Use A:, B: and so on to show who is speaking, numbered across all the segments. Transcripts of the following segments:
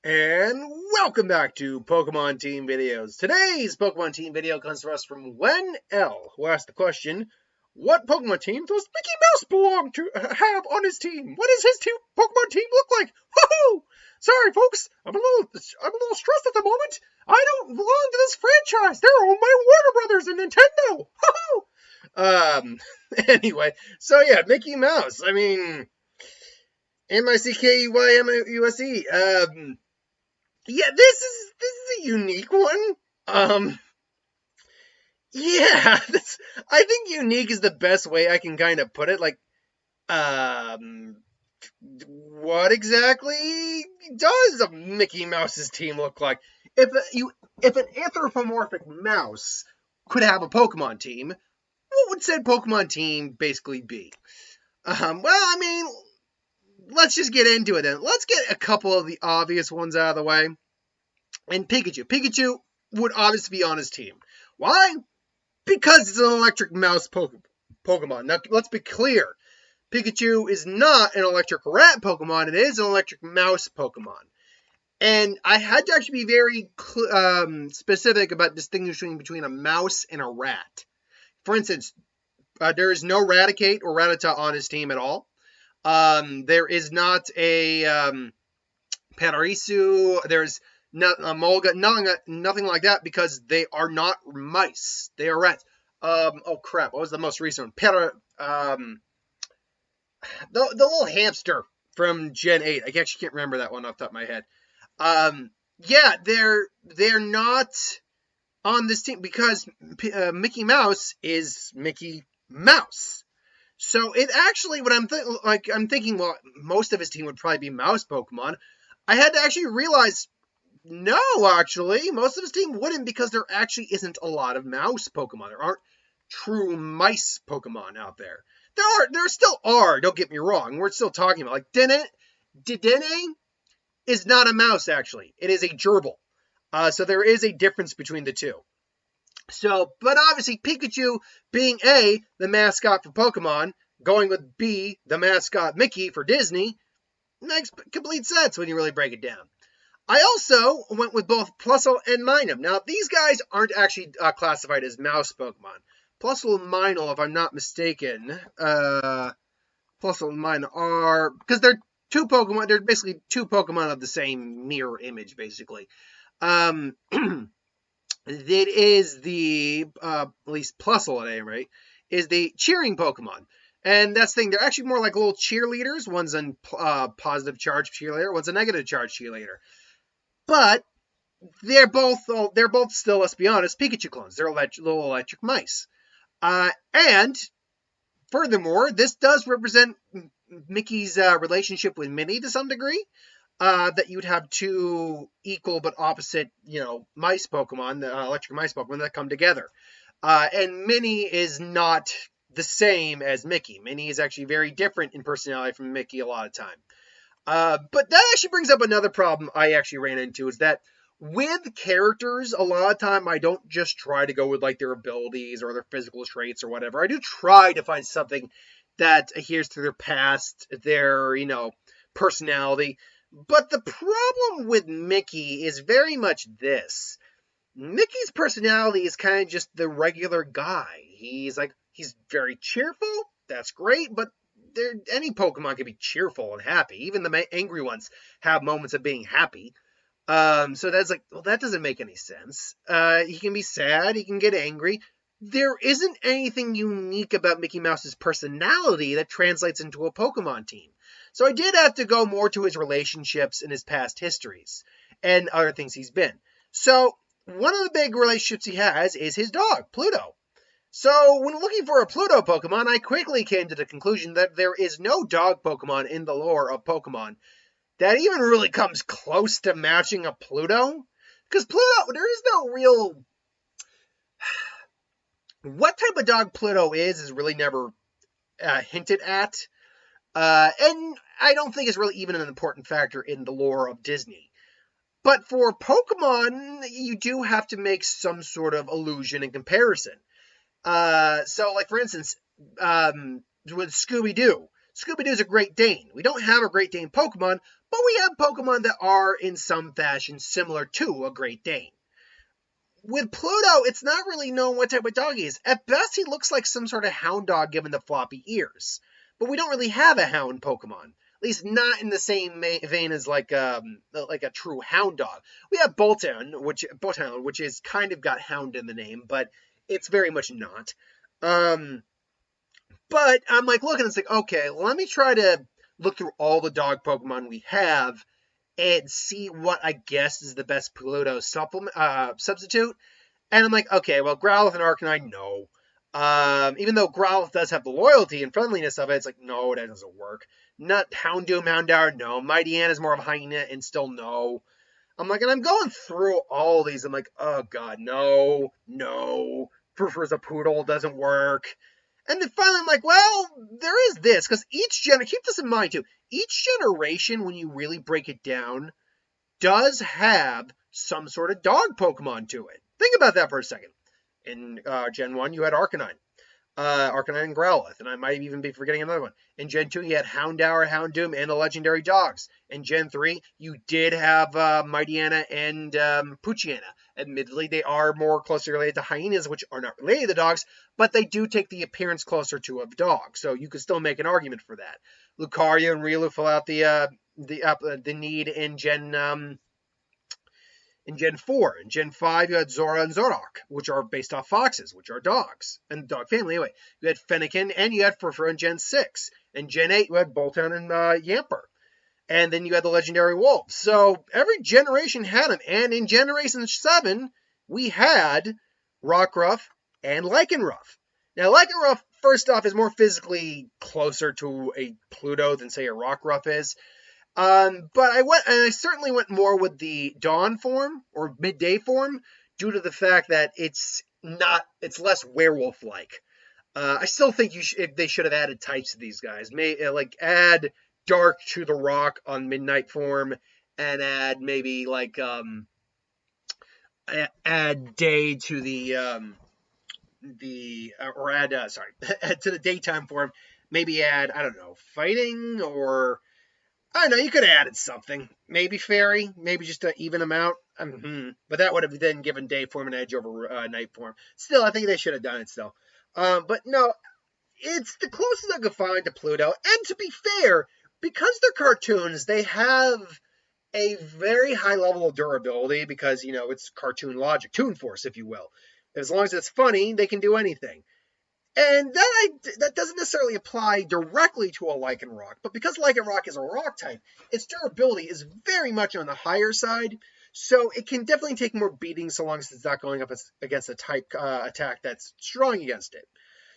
A: And welcome back to Pokemon Team Videos. Today's Pokemon Team video comes to us from Wen L, who asked the question, what Pokemon team does Mickey Mouse belong to have on his team? What does his Pokemon team look like? Woohoo! Sorry, folks, I'm a little stressed at the moment. I don't belong to this franchise. They're owned by Warner Brothers and Nintendo. Woohoo! Anyway, so yeah, Mickey Mouse. I mean, Mickeymouse. Yeah, this is a unique one. Um, yeah, I think unique is the best way I can kind of put it. Like, um, what exactly does a Mickey Mouse's team look like? If an anthropomorphic mouse could have a Pokemon team, what would said Pokemon team basically be? Well, I mean, let's just get into it then. Let's get a couple of the obvious ones out of the way. And Pikachu. Pikachu would obviously be on his team. Why? Because it's an electric mouse Pokemon. Now, let's be clear. Pikachu is not an electric rat Pokemon. It is an electric mouse Pokemon. And I had to actually be very specific about distinguishing between a mouse and a rat. For instance, there is no Raticate or Rattata on his team at all. There is not a Pachirisu. There's not a Molga, nothing like that, because they are not mice. They are rats. Oh crap! What was the most recent one? The little hamster from Gen 8. I actually can't remember that one off the top of my head. Yeah, they're not on this team because Mickey Mouse is Mickey Mouse. So it actually, what I'm thinking, well, most of his team would probably be mouse Pokemon. I had to actually realize, no, actually, most of his team wouldn't, because there actually isn't a lot of mouse Pokemon. There aren't true mice Pokemon out there. There still are, don't get me wrong. We're still talking about, like, Dedenne is not a mouse, actually. It is a gerbil. So there is a difference between the two. So, but obviously Pikachu being A, the mascot for Pokemon, going with B, the mascot Mickey for Disney, makes complete sense when you really break it down. I also went with both Plusle and Minun. Now, these guys aren't actually classified as mouse Pokemon. Plusle and Minun, if I'm not mistaken, Plusle and Minun are, because they're two Pokemon, they're basically two Pokemon of the same mirror image, basically. It is the, at least Plusle at any rate, is the cheering Pokemon. And that's the thing, they're actually more like little cheerleaders. One's a positive charge cheerleader, one's a negative charge cheerleader. But they're both still, let's be honest, Pikachu clones. They're little electric mice. And furthermore, this does represent Mickey's relationship with Minnie to some degree. That you'd have two equal but opposite, mice Pokemon, electric mice Pokemon that come together. And Minnie is not the same as Mickey. Minnie is actually very different in personality from Mickey a lot of time. But that actually brings up another problem I actually ran into, is that with characters, a lot of time I don't just try to go with like their abilities or their physical traits or whatever. I do try to find something that adheres to their past, their, personality. But the problem with Mickey is very much this. Mickey's personality is kind of just the regular guy. He's very cheerful. That's great, but any Pokemon can be cheerful and happy. Even the angry ones have moments of being happy. So that's like, well, that doesn't make any sense. He can be sad. He can get angry. There isn't anything unique about Mickey Mouse's personality that translates into a Pokemon team. So I did have to go more to his relationships and his past histories and other things he's been. So one of the big relationships he has is his dog, Pluto. So when looking for a Pluto Pokemon, I quickly came to the conclusion that there is no dog Pokemon in the lore of Pokemon that even really comes close to matching a Pluto. Because Pluto, there is no real... What type of dog Pluto is really never hinted at. And I don't think it's really even an important factor in the lore of Disney. But for Pokemon, you do have to make some sort of allusion and comparison. So, like, for instance, with Scooby-Doo. Scooby-Doo is a Great Dane. We don't have a Great Dane Pokemon, But we have Pokemon that are in some fashion similar to a Great Dane. With Pluto, it's not really known what type of dog he is. At best, he looks like some sort of hound dog given the floppy ears. But we don't really have a hound Pokemon. At least not in the same vein as like a true hound dog. We have Bolthound, which is kind of got hound in the name, but it's very much not. But I'm like looking, it's like, okay, let me try to look through all the dog Pokemon we have and see what I guess is the best Pluto substitute. And I'm like, okay, well, Growlithe and Arcanine, no. Even though Growlithe does have the loyalty and friendliness of it, it's like, no, that doesn't work. Not Houndour, no. Mightyena is more of a hyena, and still no. I'm like, and I'm going through all these. I'm like, oh god, no. Prefers a poodle, doesn't work. And then finally, I'm like, well, there is this, because keep this in mind too, each generation, when you really break it down, does have some sort of dog Pokemon to it. Think about that for a second. In Gen 1, you had Arcanine and Growlithe, and I might even be forgetting another one. In Gen 2, you had Houndour, Houndoom, and the legendary dogs. In Gen 3, you did have Mightyena and Poochyena. Admittedly, they are more closely related to hyenas, which are not related to dogs, but they do take the appearance closer to a dog, so you could still make an argument for that. Lucario and Riolu fill out the need in Gen 4. In Gen 5, you had Zora and Zoroark, which are based off foxes, which are dogs, and the dog family anyway. You had Fennekin, and you had Furfur in Gen 6. In Gen 8, you had Bolthound and Yamper. And then you had the legendary wolves. So every generation had them. And in Generation 7, we had Rockruff and Lycanroc. Now, Lycanroc, first off, is more physically closer to a Pluto than, say, a Rockruff is. But I certainly went more with the dawn form or midday form due to the fact that it's less werewolf-like. I still think they should have added types to these guys. Add dark to the rock on midnight form, and add maybe add day to add to the daytime form. Maybe add, I don't know, fighting, or I don't know, you could have added something. Maybe fairy, maybe just to even them out. But that would have then given day form an edge over night form. Still, I think they should have done it still. But no, it's the closest I could find to Pluto. And to be fair, because they're cartoons, they have a very high level of durability because, it's cartoon logic, Toon Force, if you will. As long as it's funny, they can do anything. And that doesn't necessarily apply directly to a Lycanroc, but because Lycanroc is a rock type, its durability is very much on the higher side, so it can definitely take more beatings so long as it's not going up against a type attack that's strong against it.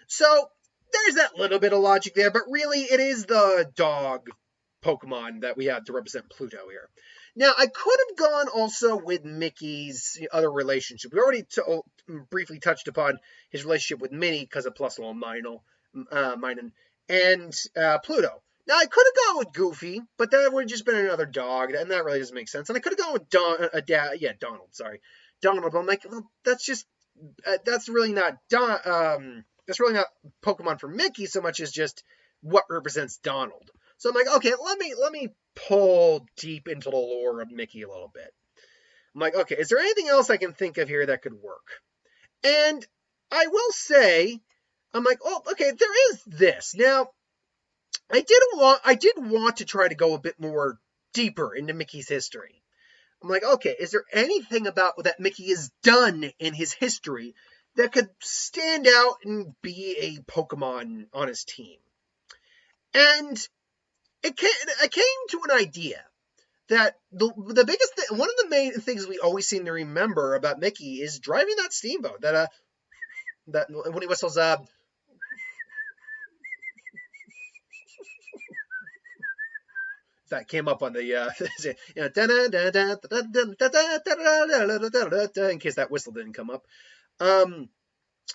A: So there's that little bit of logic there, but really it is the dog Pokemon that we have to represent Pluto here. Now, I could have gone also with Mickey's other relationship. We already briefly touched upon his relationship with Minnie because of Plusle and Minun, and Pluto. Now, I could have gone with Goofy, but that would have just been another dog, and that really doesn't make sense. And I could have gone with Donald, sorry. Donald, but I'm like, well, that's really not Pokemon for Mickey so much as just what represents Donald. So I'm like, okay, let me pull deep into the lore of Mickey a little bit. I'm like, okay, is there anything else I can think of here that could work? And I will say, I'm like, oh, okay, there is this. Now, I did want to try to go a bit more deeper into Mickey's history. I'm like, okay, is there anything about that Mickey has done in his history that could stand out and be a Pokemon on his team? And I came to an idea that the biggest thing, one of the main things we always seem to remember about Mickey is driving that steamboat. That when he whistles, that came up on the in case that whistle didn't come up.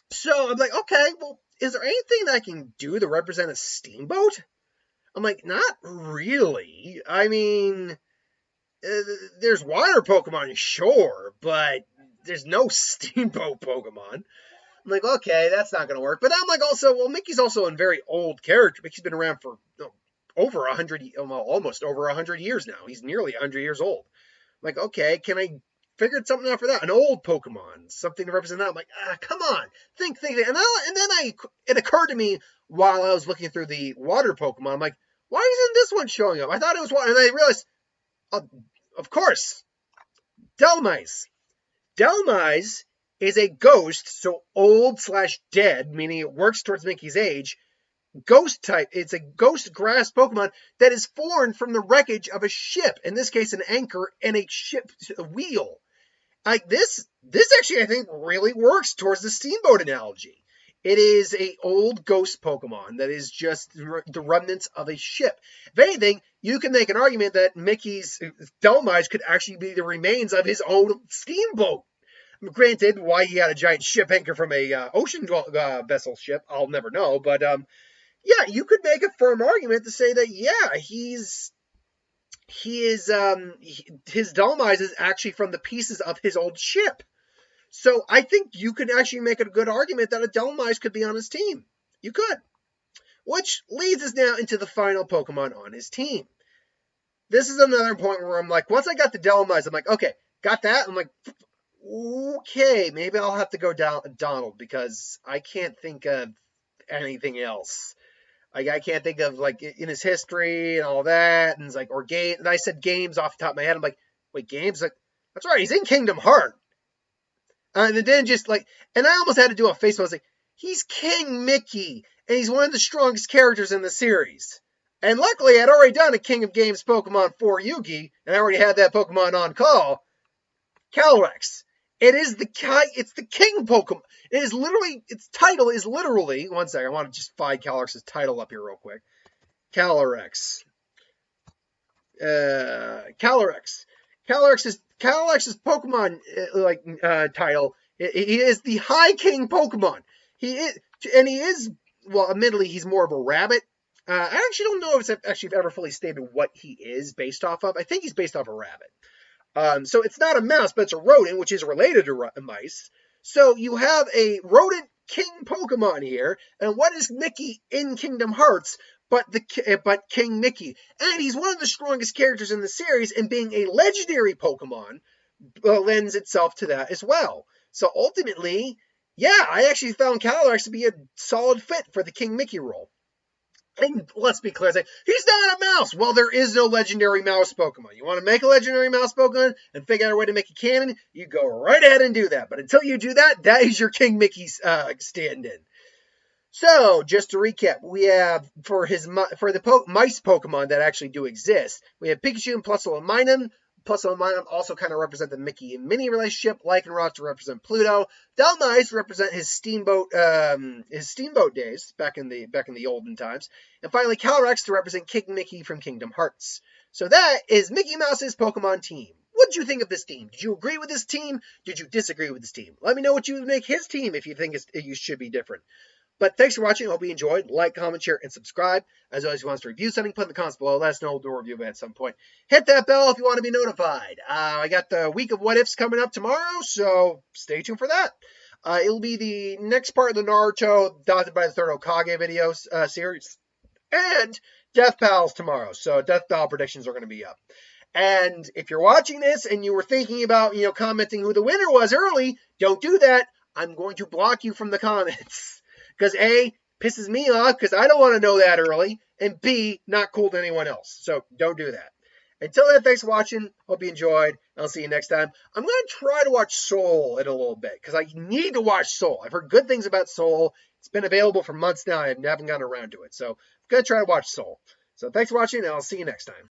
A: So I'm like, okay, well, is there anything that I can do to represent a steamboat? I'm like, not really. I mean, there's water Pokemon, sure, but there's no steamboat Pokemon. I'm like, okay, that's not going to work. But I'm like, also, well, Mickey's also a very old character. Mickey's been around for over 100, well, almost over 100 years now. He's nearly 100 years old. I'm like, okay, can I figure something out for that? An old Pokemon, something to represent that. I'm like, come on, think. And then it occurred to me while I was looking through the water Pokemon. I'm like, why isn't this one showing up? I thought it was water, and I realized, of course, Dhelmise. Dhelmise is a ghost, so old/dead, meaning it works towards Mickey's age. Ghost type. It's a ghost grass Pokemon that is formed from the wreckage of a ship. In this case, an anchor and a ship wheel. Like this actually, I think, really works towards the Steamboat analogy. It is a old ghost Pokemon that is just the remnants of a ship. If anything, you can make an argument that Mickey's Dhelmise could actually be the remains of his own steamboat. Granted, why he had a giant ship anchor from a ocean vessel ship, I'll never know. But yeah, you could make a firm argument to say that his Dhelmise is actually from the pieces of his old ship. So I think you could actually make a good argument that a Dhelmise could be on his team. You could. Which leads us now into the final Pokemon on his team. This is another point where I'm like, once I got the Dhelmise, I'm like, okay, got that? I'm like, okay, maybe I'll have to go down Donald because I can't think of anything else. Like, I can't think of, like, in his history and all that, and it's like, or game, and I said games off the top of my head. I'm like, wait, games? Like, that's right, he's in Kingdom Hearts. And then just like, and I almost had to do a face. I was like, he's King Mickey, and he's one of the strongest characters in the series. And luckily, I'd already done a King of Games Pokemon for Yugi, and I already had that Pokemon on call. Calyrex. It's the king Pokemon. It is literally, its title is literally, one second, I want to just find Calyrex's title up here real quick. Calyrex. Calyrex's Pokemon title. He is the High King Pokemon. He is, well, admittedly, he's more of a rabbit. I actually don't know if it's actually ever fully stated what he is based off of. I think he's based off a rabbit. So it's not a mouse, but it's a rodent, which is related to mice. So you have a rodent king Pokemon here, and what is Mickey in Kingdom Hearts but King Mickey? And he's one of the strongest characters in the series, and being a legendary Pokemon lends itself to that as well. So ultimately, yeah, I actually found Calyrex to be a solid fit for the King Mickey role. And let's be clear, he's not a mouse. Well, there is no legendary mouse Pokemon. You want to make a legendary mouse Pokemon and figure out a way to make it canon, you go right ahead and do that. But until you do that, that is your King Mickey stand-in. So, just to recap, we have, for the mice Pokemon that actually do exist, we have Pikachu and Plusle and Minun. Plusle and Minun also kind of represent the Mickey and Minnie relationship. Lycanroc to represent Pluto. Dhelmise represent his steamboat days back in the olden times. And finally, Calyrex to represent King Mickey from Kingdom Hearts. So that is Mickey Mouse's Pokemon team. What did you think of this team? Did you agree with this team? Did you disagree with this team? Let me know what you would make his team if you think you should be different. But thanks for watching. I hope you enjoyed. Like, comment, share, and subscribe. As always, if you want us to review something, put in the comments below. Let us know. We'll do a review of it at some point. Hit that bell if you want to be notified. I got the week of what ifs coming up tomorrow, so stay tuned for that. It'll be the next part of the Naruto Adopted by the Third Hokage video series. And Death Pals tomorrow. So Death Pal predictions are going to be up. And if you're watching this and you were thinking about, commenting who the winner was early, don't do that. I'm going to block you from the comments. Because A, pisses me off because I don't want to know that early, and B, not cool to anyone else. So don't do that. Until then, thanks for watching. Hope you enjoyed. I'll see you next time. I'm going to try to watch Soul in a little bit because I need to watch Soul. I've heard good things about Soul. It's been available for months now. I haven't gotten around to it. So I'm going to try to watch Soul. So thanks for watching, and I'll see you next time.